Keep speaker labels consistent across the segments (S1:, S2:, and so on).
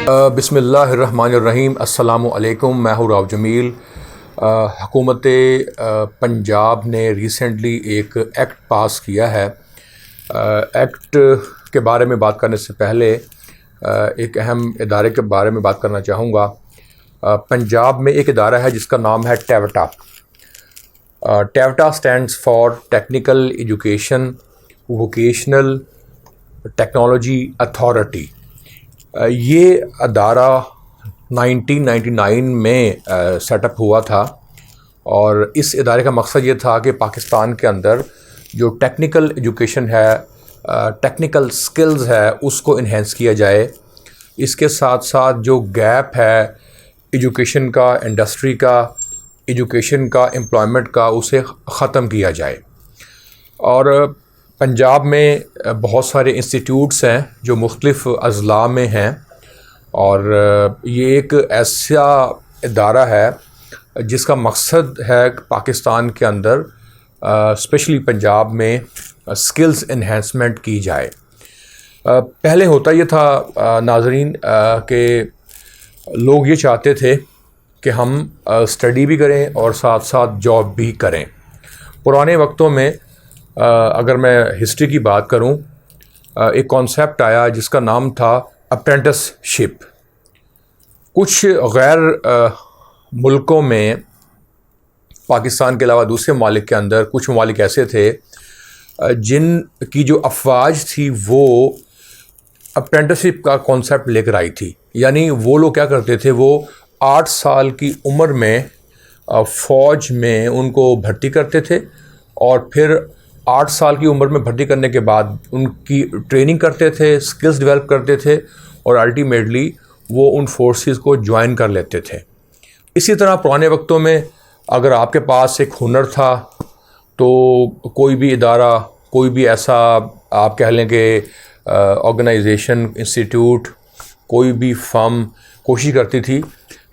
S1: बिस्मिल्लाहिर्रहमानिर्रहीम। अस्सलामु अलैकुम। मैं हूँ राव जमील। हुकूमत पंजाब ने रिसेंटली एक एक्ट पास किया है। एक्ट के बारे में बात करने से पहले एक अहम इदारे के बारे में बात करना चाहूँगा। पंजाब में एक इदारा है जिसका नाम है TEVTA. TEVTA stands for technical education vocational technology authority. ये अदारा 1999 में सेटअप हुआ था और इस इदारे का मकसद ये था कि पाकिस्तान के अंदर जो टेक्निकल एजुकेशन है, टेक्निकल स्किल्स है, उसको इन्हेंस किया जाए। इसके साथ साथ जो गैप है एजुकेशन का, इंडस्ट्री का, एजुकेशन का, एम्प्लॉयमेंट का, उसे ख़त्म किया जाए। और पंजाब में बहुत सारे इंस्टीट्यूट्स हैं जो मुख्तलिफ़ अज़ला में हैं और ये एक ऐसा इदारा है जिसका मकसद है कि पाकिस्तान के अंदर स्पेशली पंजाब में स्किल्स इन्हेंसमेंट की जाए। पहले होता ये था नाज़रीन कि लोग ये चाहते थे कि हम स्टडी भी करें और साथ साथ जॉब भी करें। पुराने वक्तों में अगर मैं हिस्ट्री की बात करूं, एक कॉन्सेप्ट आया जिसका नाम था अप्रेंटिसशिप। कुछ गैर मुल्कों में, पाकिस्तान के अलावा दूसरे ममालिक के अंदर कुछ ममालिक ऐसे थे जिनकी जो अफवाज थी वो अप्रेंटिसशिप का कॉन्सेप्ट लेकर आई थी। यानी वो लोग क्या करते थे, वो 8 साल की उम्र में फ़ौज में उनको भर्ती करते थे और फिर 8 साल की उम्र में भर्ती करने के बाद उनकी ट्रेनिंग करते थे, स्किल्स डेवलप करते थे और अल्टीमेटली वो उन फोर्सेस को ज्वाइन कर लेते थे। इसी तरह पुराने वक्तों में अगर आपके पास एक हुनर था तो कोई भी इदारा, कोई भी ऐसा आप कह लें कि ऑर्गेनाइजेशन, इंस्टीट्यूट, कोई भी फर्म कोशिश करती थी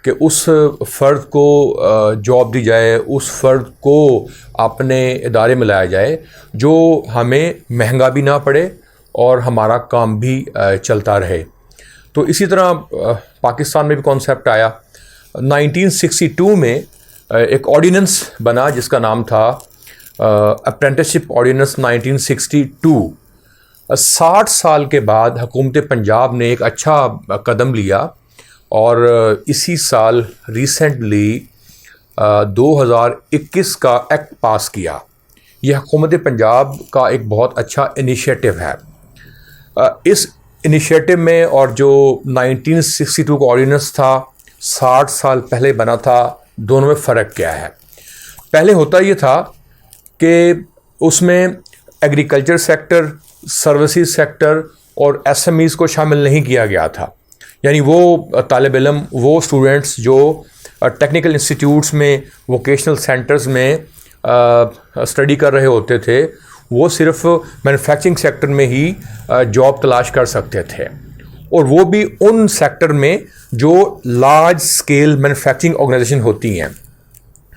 S1: कि उस फ़र्द को जॉब दी जाए, उस फ़र्द को अपने इदारे में लाया जाए जो हमें महंगा भी ना पड़े और हमारा काम भी चलता रहे। तो इसी तरह पाकिस्तान में भी कॉन्सेप्ट आया। 1962 में एक ऑर्डिनेंस बना जिसका नाम था अप्रेंटिसशिप ऑर्डिनेंस 1962। 60 साल के बाद हुकूमत पंजाब ने एक अच्छा कदम लिया और इसी साल रिसेंटली 2021 का एक्ट पास किया। यह हुकूमत पंजाब का एक बहुत अच्छा इनिशिएटिव है। इस इनिशिएटिव में और जो 1962 का ऑर्डिनेंस था, 60 साल पहले बना था, दोनों में फ़र्क क्या है? पहले होता ये था कि उसमें एग्रीकल्चर सेक्टर, सर्विसेज सेक्टर और एसएमईज़ को शामिल नहीं किया गया था। यानी वो तालिब इल्म, वो स्टूडेंट्स जो टेक्निकल इंस्टीट्यूट्स में, वोकेशनल सेंटर्स में स्टडी कर रहे होते थे, वो सिर्फ मैन्युफैक्चरिंग सेक्टर में ही जॉब तलाश कर सकते थे और वो भी उन सेक्टर में जो लार्ज स्केल मैन्युफैक्चरिंग ऑर्गेनाइजेशन होती हैं।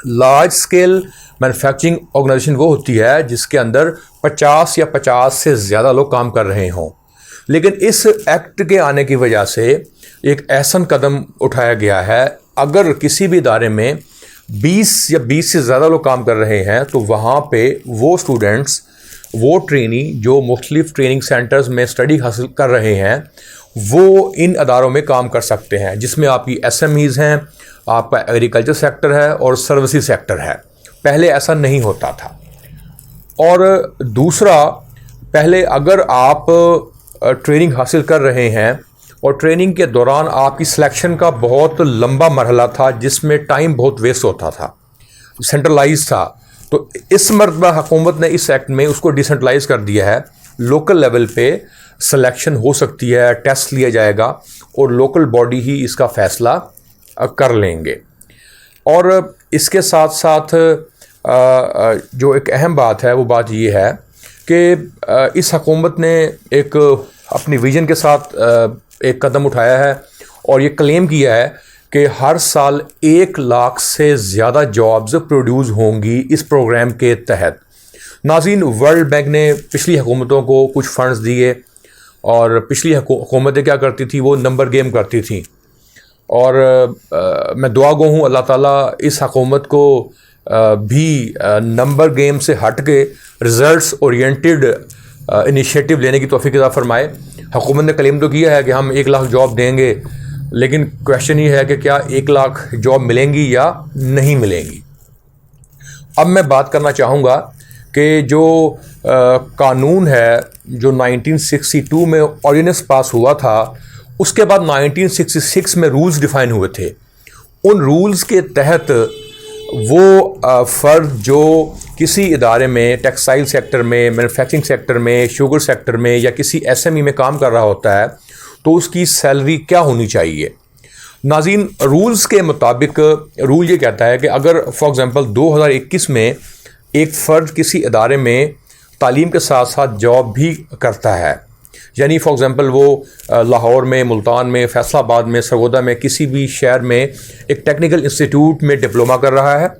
S1: लार्ज स्केल मैन्युफैक्चरिंग ऑर्गेनाइजेशन वो होती है जिसके अंदर 50 या 50 से ज़्यादा लोग काम कर रहे हों। लेकिन इस एक्ट के आने की वजह से एक ऐसा कदम उठाया गया है, अगर किसी भी इदारे में 20 या 20 से ज़्यादा लोग काम कर रहे हैं तो वहाँ पे वो स्टूडेंट्स, वो ट्रेनी जो मुख्तलिफ ट्रेनिंग सेंटर्स में स्टडी हासिल कर रहे हैं, वो इन अदारों में काम कर सकते हैं, जिसमें आपकी एसएमईज़ हैं, आपका एग्रीकल्चर सेक्टर है और सर्विसेज सेक्टर है। पहले ऐसा नहीं होता था। और दूसरा, पहले अगर आप ट्रेनिंग हासिल कर रहे हैं और ट्रेनिंग के दौरान आपकी सिलेक्शन का बहुत लंबा मरहला था जिसमें टाइम बहुत वेस्ट होता था, सेंट्रलाइज था, तो इस मरतबा हुकूमत ने इस एक्ट में उसको डिसेंट्रलाइज कर दिया है। लोकल लेवल पे सिलेक्शन हो सकती है, टेस्ट लिया जाएगा और लोकल बॉडी ही इसका फ़ैसला कर लेंगे। और इसके साथ साथ जो एक अहम बात है वो बात ये है कि इस हुकूमत ने एक अपनी विजन के साथ एक कदम उठाया है और ये क्लेम किया है कि हर साल 1 लाख से ज़्यादा जॉब्स प्रोड्यूस होंगी इस प्रोग्राम के तहत। नाज़रीन, वर्ल्ड बैंक ने पिछली हुकूमतों को कुछ फ़ंड्स दिए और पिछली हुकूमतें क्या करती थी, वो नंबर गेम करती थी। और मैं दुआ गो हूँ अल्लाह ताला इस हुकूमत को भी नंबर गेम से हट के रिज़ल्ट्स ओरिएंटेड इनिशिएटिव लेने की तौफीक अता फरमाए। हुकूमत ने क्लेम तो किया है कि हम 1 लाख जॉब देंगे, लेकिन क्वेश्चन ये है कि क्या 1 लाख जॉब मिलेंगी या नहीं मिलेंगी। अब मैं बात करना चाहूँगा कि जो कानून है जो 1962 में ऑर्डिनेंस पास हुआ था, उसके बाद 1966 में रूल्स डिफ़ाइन हुए थे। उन रूल्स के तहत वो फ़र्द जो किसी इदारे में, टेक्सटाइल सेक्टर में, मैन्युफैक्चरिंग सेक्टर में, शुगर सेक्टर में या किसी एसएमई में काम कर रहा होता है, तो उसकी सैलरी क्या होनी चाहिए। नाज़रीन, रूल्स के मुताबिक रूल ये कहता है कि अगर फॉर एग्ज़ाम्पल 2021 में एक फ़र्द किसी इदारे में तालीम के साथ साथ जॉब भी करता है, यानी फॉर एग्ज़ाम्पल वो लाहौर में, मुल्तान में, फैसलाबाद में, सरगोदा में, किसी भी शहर में एक टेक्निकल इंस्टीट्यूट में डिप्लोमा कर रहा है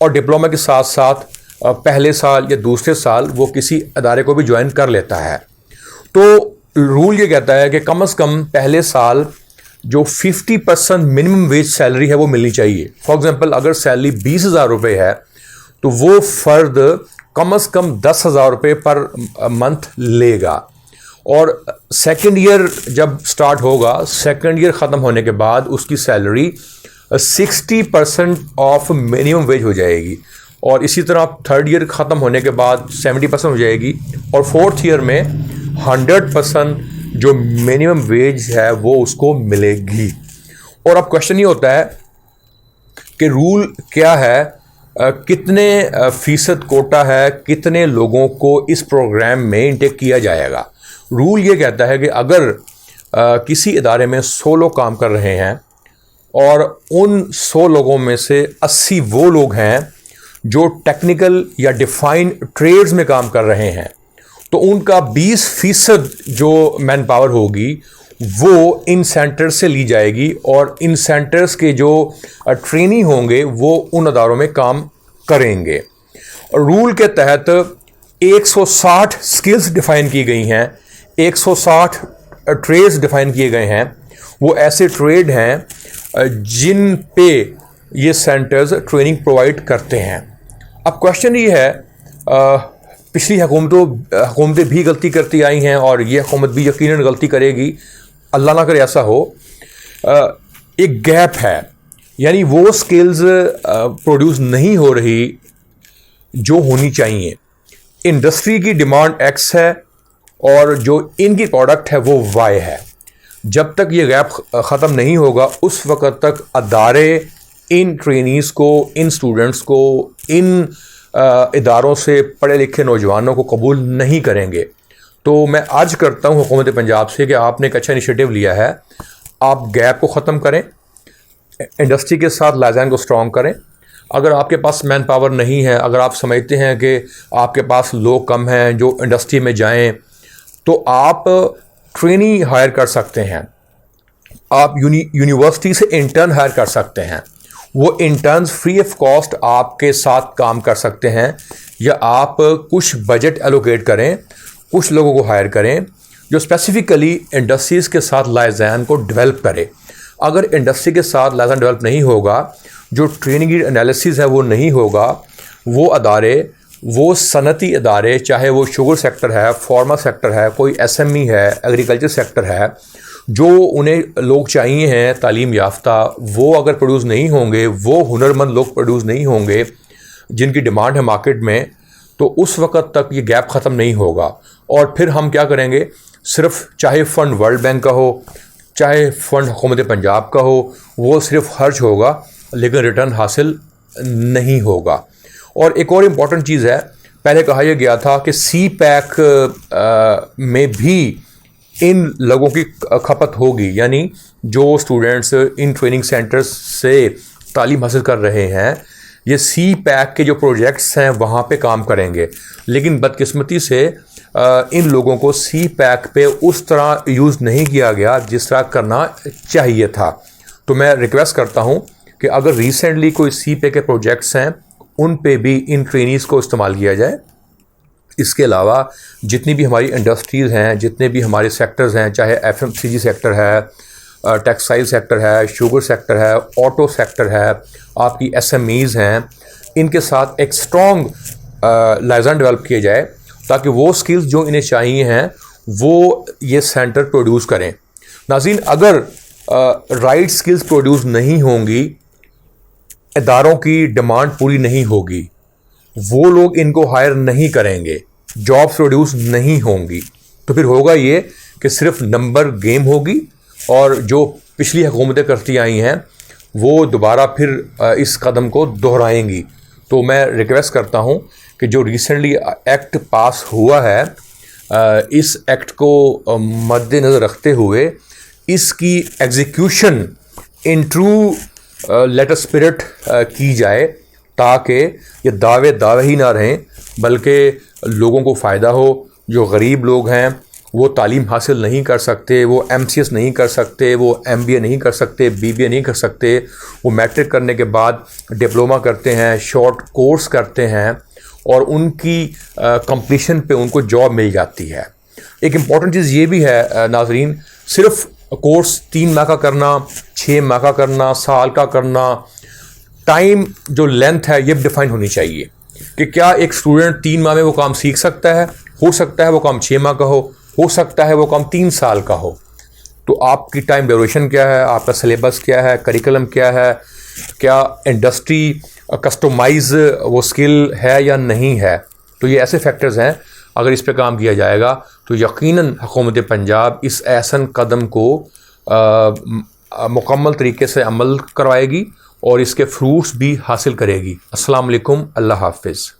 S1: और डिप्लोमा के साथ साथ पहले साल या दूसरे साल वो किसी अदारे को भी ज्वाइन कर लेता है, तो रूल ये कहता है कि कम से कम पहले साल जो 50% मिनिमम वेज सैलरी है वो मिलनी चाहिए। फॉर एग्ज़ाम्पल अगर सैलरी 20,000 रुपये है तो वो फ़र्द कम से कम 10,000 रुपये पर मंथ लेगा। और सेकेंड ईयर जब स्टार्ट होगा, सेकेंड ईयर ख़त्म होने के बाद उसकी सैलरी 60% ऑफ मिनिमम वेज हो जाएगी। और इसी तरह थर्ड ईयर ख़त्म होने के बाद 70% हो जाएगी और फोर्थ ईयर में 100% जो मिनिमम वेज है वो उसको मिलेगी। और अब क्वेश्चन ये होता है कि रूल क्या है, कितने फ़ीसद कोटा है, कितने लोगों को इस प्रोग्राम में इंटेक किया जाएगा। रूल ये कहता है कि अगर किसी इदारे में 100 लोग काम कर रहे हैं और उन 100 लोगों में से 80 वो लोग हैं जो टेक्निकल या डिफाइंड ट्रेड्स में काम कर रहे हैं, तो उनका 20% जो मैन पावर होगी वो इन सेंटर्स से ली जाएगी और इन सेंटर्स के जो ट्रेनी होंगे वो उन अदारों में काम करेंगे। रूल के तहत 160 स्किल्स डिफ़ाइन की गई हैं, 160 ट्रेड्स डिफ़ाइन किए गए हैं। वो ऐसे ट्रेड हैं जिन पे ये सेंटर्स ट्रेनिंग प्रोवाइड करते हैं। अब क्वेश्चन ये है, पिछली हुकूमतें भी गलती करती आई हैं और ये हुकूमत भी यकीनन गलती करेगी, अल्लाह ना करे ऐसा हो। एक गैप है, यानी वो स्किल्स प्रोड्यूस नहीं हो रही जो होनी चाहिए। इंडस्ट्री की डिमांड एक्स है और जो इनकी प्रोडक्ट है वो वाई है। जब तक ये गैप ख़त्म नहीं होगा उस वक़्त तक अदारे इन ट्रेनीज़ को, इन स्टूडेंट्स को, इन इदारों से पढ़े लिखे नौजवानों को कबूल नहीं करेंगे। तो मैं आज करता हूँ हुकूमत पंजाब से कि आपने एक अच्छा इनिशिएटिव लिया है, आप गैप को ख़त्म करें, इंडस्ट्री के साथ लाइज़ान को स्ट्रॉन्ग करें। अगर आपके पास मैन पावर नहीं है, अगर आप समझते हैं कि आपके पास लोग कम हैं जो इंडस्ट्री में जाएं, तो आप ट्रेनी हायर कर सकते हैं, आप यूनिवर्सिटी से इंटर्न हायर कर सकते हैं। वो इंटर्न्स फ्री ऑफ कॉस्ट आपके साथ काम कर सकते हैं, या आप कुछ बजट एलोकेट करें, कुछ लोगों को हायर करें जो स्पेसिफिकली इंडस्ट्रीज़ के साथ लाइज़ान को डेवलप करे। अगर इंडस्ट्री के साथ लाइज़ान डेवलप नहीं होगा, जो ट्रेनिंग एनालिसिस है वो नहीं होगा, वो अदारे, वो सनती अदारे, चाहे वो शुगर सेक्टर है, फार्मा सेक्टर है, कोई एसएमई है, एग्रीकल्चर सेक्टर है, जो उन्हें लोग चाहिए हैं तालीम याफ्ता, वो अगर प्रोड्यूस नहीं होंगे, वो हुनरमंद लोग प्रोड्यूस नहीं होंगे जिनकी डिमांड है मार्केट में, तो उस वक़्त तक ये गैप ख़त्म नहीं होगा। और फिर हम क्या करेंगे, सिर्फ चाहे फ़ंड वर्ल्ड बैंक का हो, चाहे फ़ंड हुकूमत पंजाब का हो, वो सिर्फ खर्च होगा लेकिन रिटर्न हासिल नहीं होगा। और एक और इम्पॉर्टेंट चीज़ है, पहले कहा यह गया था कि सी पैक में भी इन लोगों की खपत होगी, यानी जो स्टूडेंट्स इन ट्रेनिंग सेंटर्स से तालीम हासिल कर रहे हैं, ये सी पैक के जो प्रोजेक्ट्स हैं वहाँ पे काम करेंगे। लेकिन बदकिस्मती से इन लोगों को सी पैक पे उस तरह यूज़ नहीं किया गया जिस तरह करना चाहिए था। तो मैं रिक्वेस्ट करता हूँ कि अगर रिसेंटली कोई सी पैक के प्रोजेक्ट्स हैं, उन पे भी इन ट्रेनीज़ को इस्तेमाल किया जाए। इसके अलावा जितनी भी हमारी इंडस्ट्रीज़ हैं, जितने भी हमारे सेक्टर्स हैं, चाहे FMCG सेक्टर है, टेक्सटाइल सेक्टर है, शुगर सेक्टर है, ऑटो सेक्टर है, आपकी SMEs हैं, इनके साथ एक स्ट्रॉन्ग लाइजन डेवलप किया जाए ताकि वो स्किल्स जो इन्हें चाहिए हैं वो ये सेंटर प्रोड्यूस करें। नाज़रीन, अगर राइट स्किल्स प्रोड्यूस नहीं होंगी, इदारों की डिमांड पूरी नहीं होगी, वो लोग इनको हायर नहीं करेंगे, जॉब्स प्रोड्यूस नहीं होंगी, तो फिर होगा ये कि सिर्फ नंबर गेम होगी और जो पिछली हुकूमतें करती आई हैं वो दोबारा फिर इस कदम को दोहराएंगी। तो मैं रिक्वेस्ट करता हूं कि जो रिसेंटली एक्ट पास हुआ है, इस एक्ट को मद्देनज़र रखते हुए इसकी execution in true letter spirit की जाए ताकि ये दावे ही ना रहें बल्कि लोगों को फ़ायदा हो। जो गरीब लोग हैं वो तालीम हासिल नहीं कर सकते, वो MCS नहीं कर सकते, वो MBA नहीं कर सकते, BBA नहीं कर सकते, वो मैट्रिक करने के बाद डिप्लोमा करते हैं, शॉर्ट कोर्स करते हैं और उनकी कंप्लीशन पे उनको जॉब मिल जाती है। एक इम्पॉर्टेंट चीज़ ये भी है नाज़रीन, सिर्फ कोर्स 3 माह का करना, 6 माह का करना, साल का करना, टाइम जो लेंथ है ये डिफाइन होनी चाहिए कि क्या एक स्टूडेंट 3 माह में वो काम सीख सकता है, हो सकता है वो काम 6 माह का हो सकता है वो काम 3 साल का हो। तो आपकी टाइम ड्यूरेशन क्या है, आपका सिलेबस क्या है, करिकुलम क्या है, क्या इंडस्ट्री कस्टमाइज वो स्किल है या नहीं है। तो ये ऐसे फैक्टर्स हैं, अगर इस पे काम किया जाएगा तो यकीनन हुकूमत पंजाब इस ऐसन कदम को मुकम्मल तरीके से अमल करवाएगी और इसके फ्रूट्स भी हासिल करेगी। अस्सलाम वालेकुम, अल्लाह हाफिज़।